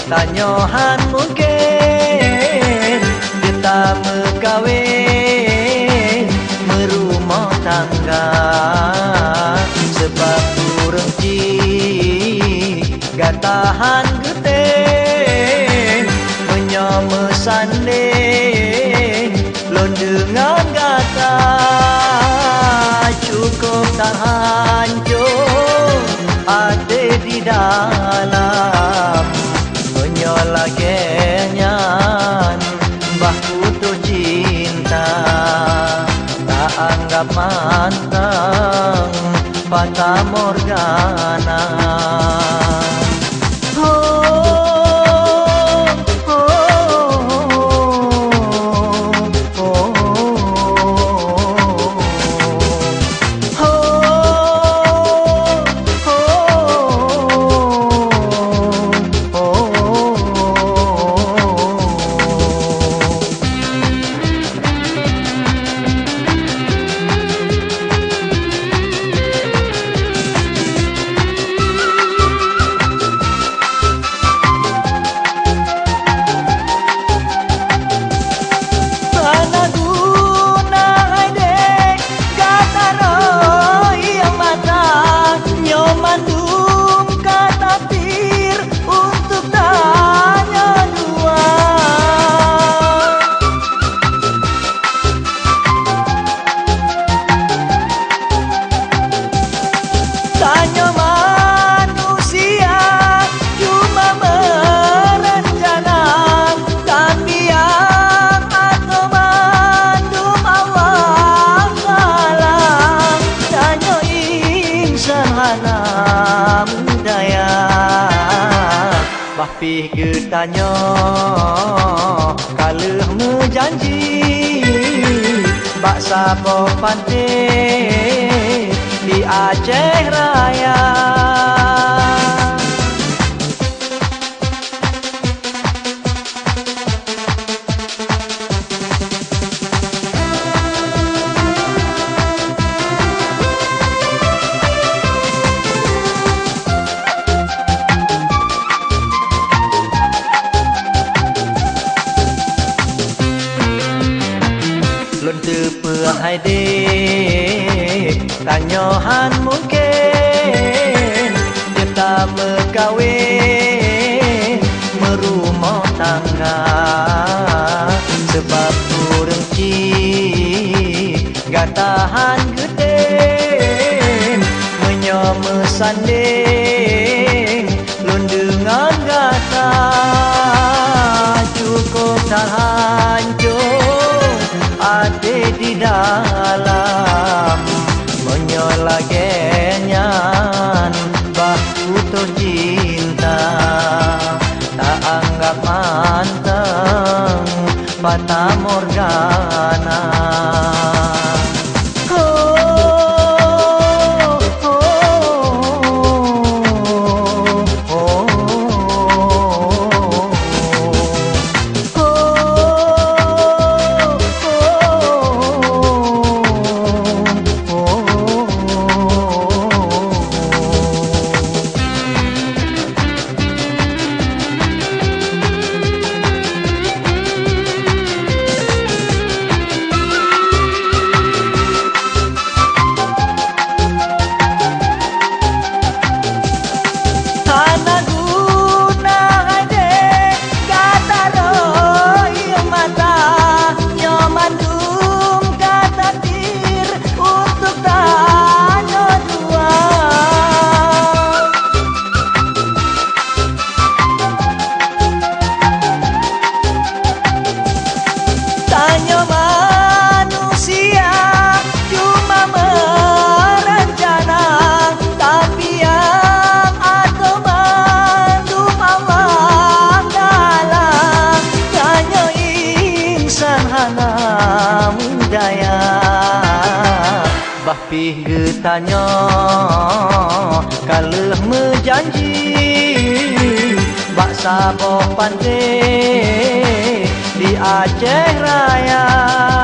tanyohan mungkin kita megawin merumah tangga sebab kurang gatahan getih menyamesanding lon dengan gata cukup tak hancur ada di dalam menyolagenya bah putus cinta tak anggap mantang fata morgana. Pih getanya kaluh menjanji bak sabo pantai di Aceh Raya. Hai dek, tanyohan mungkin kita megawin merumah tangga sebab kurang gatahan gede menyamesanding lun dengan gata cukup tak hancur ada di dalam menyolagenya bah putus cinta tak anggap manteng fata morgana. Pih getanya kaluh menjanji bak sabo pantai di Aceh Raya.